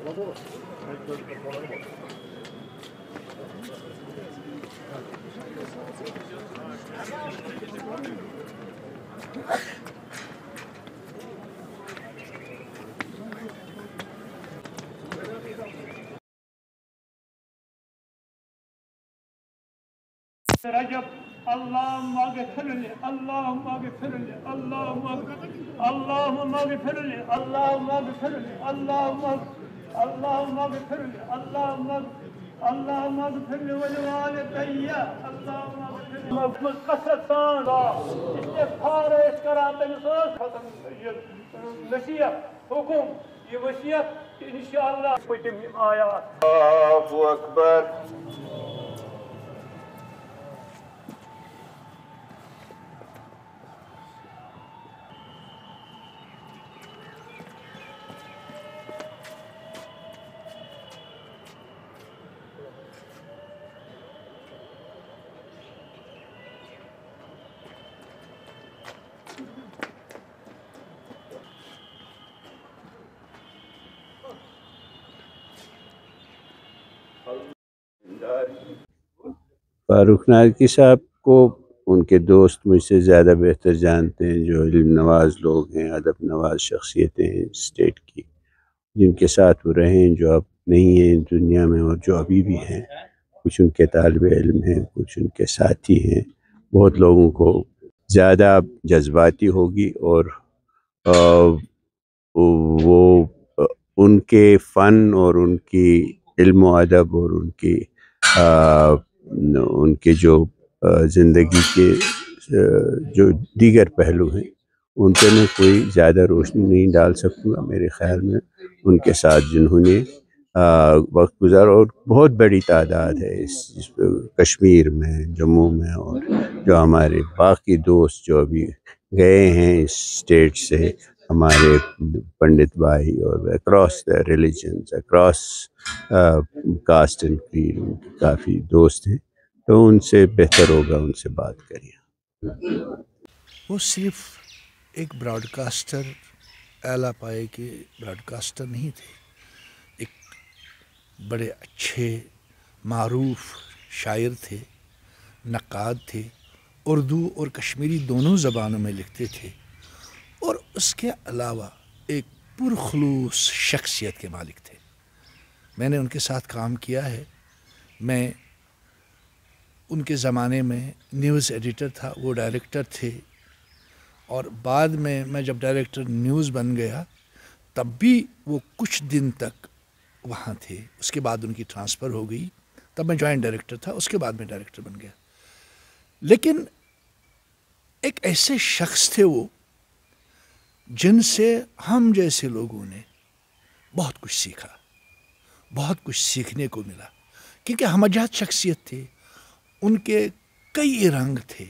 رجب اللهم اغفر لي اللهم اغفر لي اللهم اغفر لي اللهم اغفر لي اللهم اغفر لي اللهم اغفر لي اللهم اغفر لي ولوالدي اللهم اغفر لي مقصدان استغفار اس کراتے ختم نصیحت حکم یہ وصیت انشاءاللہ پتم آیات اللہ اکبر فاروق نازکی صاحب کو ان کے دوست مجھ سے زیادہ بہتر جانتے ہیں، جو علم نواز لوگ ہیں، ادب نواز شخصیتیں ہیں اسٹیٹ کی، جن کے ساتھ وہ رہے ہیں، جو اب نہیں ہیں دنیا میں اور جو ابھی بھی ہیں، کچھ ان کے طالب علم ہیں، کچھ ان کے ساتھی ہیں۔ بہت لوگوں کو زیادہ جذباتی ہوگی اور وہ ان کے فن اور ان کی علم و ادب اور ان کے جو زندگی کے جو دیگر پہلو ہیں ان پہ میں کوئی زیادہ روشنی نہیں ڈال سکوں گا۔ میرے خیال میں ان کے ساتھ جنہوں نے وقت گزارا، اور بہت بڑی تعداد ہے اس کشمیر میں، جموں میں، اور جو ہمارے باقی دوست جو ابھی گئے ہیں اس اسٹیٹ سے، ہمارے پنڈت بھائی، اور across the religions, across caste and creed کافی دوست ہیں، تو ان سے بہتر ہوگا ان سے بات کریے۔ وہ صرف ایک براڈ کاسٹر، اعلیٰ پائے کے براڈ کاسٹر نہیں تھے، ایک بڑے اچھے معروف شاعر تھے، نقاد تھے، اردو اور کشمیری دونوں زبانوں میں لکھتے تھے، اور اس کے علاوہ ایک پرخلوص شخصیت کے مالک تھے۔ میں نے ان کے ساتھ کام کیا ہے، میں ان کے زمانے میں نیوز ایڈیٹر تھا، وہ ڈائریکٹر تھے، اور بعد میں جب ڈائریکٹر نیوز بن گیا تب بھی وہ کچھ دن تک وہاں تھے، اس کے بعد ان کی ٹرانسفر ہو گئی، تب میں جوائنٹ ڈائریکٹر تھا، اس کے بعد میں ڈائریکٹر بن گیا۔ لیکن ایک ایسے شخص تھے وہ جن سے ہم جیسے لوگوں نے بہت کچھ سیکھا، بہت کچھ سیکھنے کو ملا، کیونکہ ہمہ جہت شخصیت تھے، ان کے کئی رنگ تھے۔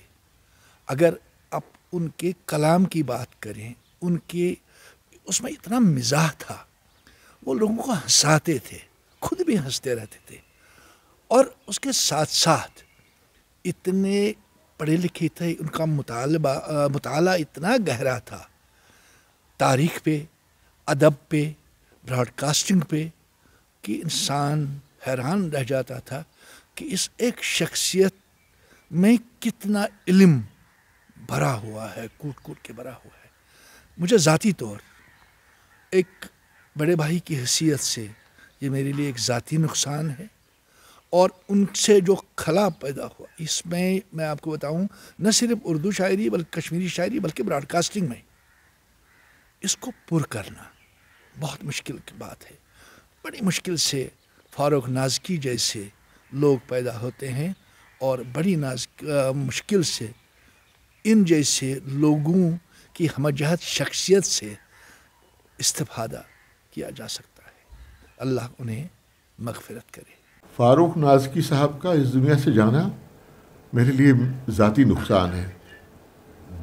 اگر آپ ان کے کلام کی بات کریں، ان کے اس میں اتنا مزاح تھا، وہ لوگوں کو ہنساتے تھے، خود بھی ہنستے رہتے تھے، اور اس کے ساتھ ساتھ اتنے پڑھے لکھے تھے، ان کا مطالعہ اتنا گہرا تھا، تاریخ پہ، ادب پہ، براڈ کاسٹنگ پہ، کہ انسان حیران رہ جاتا تھا کہ اس ایک شخصیت میں کتنا علم بھرا ہوا ہے، کوٹ کوٹ کے بھرا ہوا ہے۔ مجھے ذاتی طور ایک بڑے بھائی کی حیثیت سے یہ میرے لیے ایک ذاتی نقصان ہے، اور ان سے جو خلا پیدا ہوا اس میں آپ کو بتاؤں، نہ صرف اردو شاعری بلکہ کشمیری شاعری بلکہ براڈ کاسٹنگ میں اس کو پر کرنا بہت مشکل کی بات ہے۔ بڑی مشکل سے فاروق نازکی جیسے لوگ پیدا ہوتے ہیں، اور بڑی مشکل سے ان جیسے لوگوں کی ہمہ جہت شخصیت سے استفادہ کیا جا سکتا ہے۔ اللہ انہیں مغفرت کرے۔ فاروق نازکی صاحب کا اس دنیا سے جانا میرے لیے ذاتی نقصان ہے۔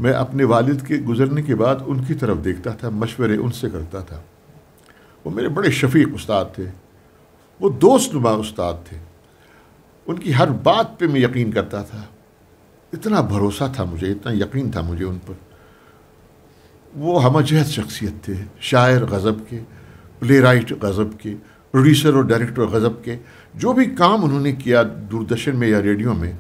میں اپنے والد کے گزرنے کے بعد ان کی طرف دیکھتا تھا، مشورے ان سے کرتا تھا۔ وہ میرے بڑے شفیق استاد تھے، وہ دوست نما استاد تھے، ان کی ہر بات پہ میں یقین کرتا تھا، اتنا بھروسہ تھا مجھے، اتنا یقین تھا مجھے ان پر۔ وہ ہمہ جہت شخصیت تھے، شاعر غضب کے، پلے رائٹ غضب کے، پروڈیوسر اور ڈائریکٹر غضب کے جو بھی کام انہوں نے کیا دوردرشن میں یا ریڈیو میں،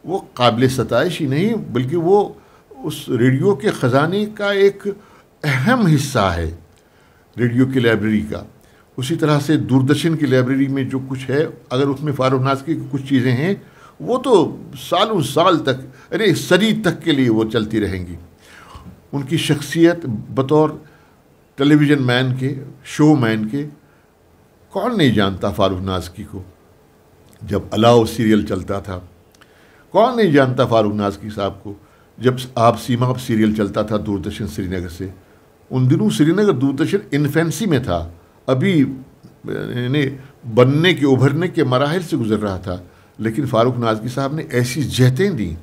وہ قابل ستائش ہی نہیں بلکہ وہ اس ریڈیو کے خزانے کا ایک اہم حصہ ہے، ریڈیو کی لائبریری کا۔ اسی طرح سے دوردرشن کی لائبریری میں جو کچھ ہے، اگر اس میں فاروق نازکی کی کچھ چیزیں ہیں وہ تو سالوں سال تک، ارے صدی تک کے لیے وہ چلتی رہیں گی۔ ان کی شخصیت بطور ٹیلی ویژن مین کے، شو مین کے، کون نہیں جانتا فاروق نازکی کو؟ جب الاؤ سیریل چلتا تھا، کون نہیں جانتا فاروق نازکی صاحب کو؟ جب آپ سیماب سیریل چلتا تھا دوردرشن سری نگر سے، ان دنوں سری نگر دوردرشن انفینسی میں تھا، ابھی یعنی بننے کے ابھرنے کے مراحل سے گزر رہا تھا، لیکن فاروق نازکی صاحب نے ایسی جہتیں دیں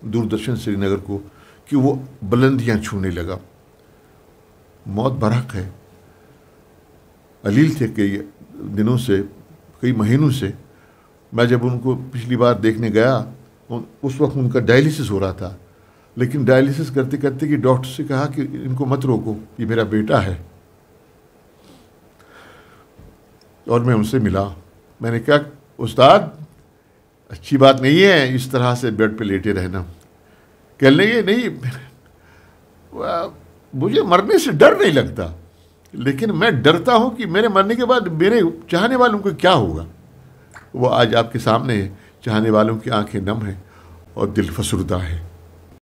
دوردرشن سری نگر کو کہ وہ بلندیاں چھونے لگا۔ موت برحق ہے، علیل تھے کئی دنوں سے، کئی مہینوں سے۔ میں جب ان کو پچھلی بار دیکھنے گیا اس وقت ان کا ڈائلیسس ہو رہا تھا، لیکن ڈائلیسس کرتے کرتے کہ ڈاکٹر سے کہا کہ ان کو مت روکو، یہ میرا بیٹا ہے۔ اور میں ان سے ملا، میں نے کہا استاد اچھی بات نہیں ہے اس طرح سے بیڈ پہ لیٹے رہنا۔ کہنے لگے نہیں، مجھے مرنے سے ڈر نہیں لگتا، لیکن میں ڈرتا ہوں کہ میرے مرنے کے بعد میرے چاہنے والوں کو کیا ہوگا۔ وہ آج آپ کے سامنے ہے، چاہنے والوں کی آنکھیں نم ہیں اور دل فسردہ ہے۔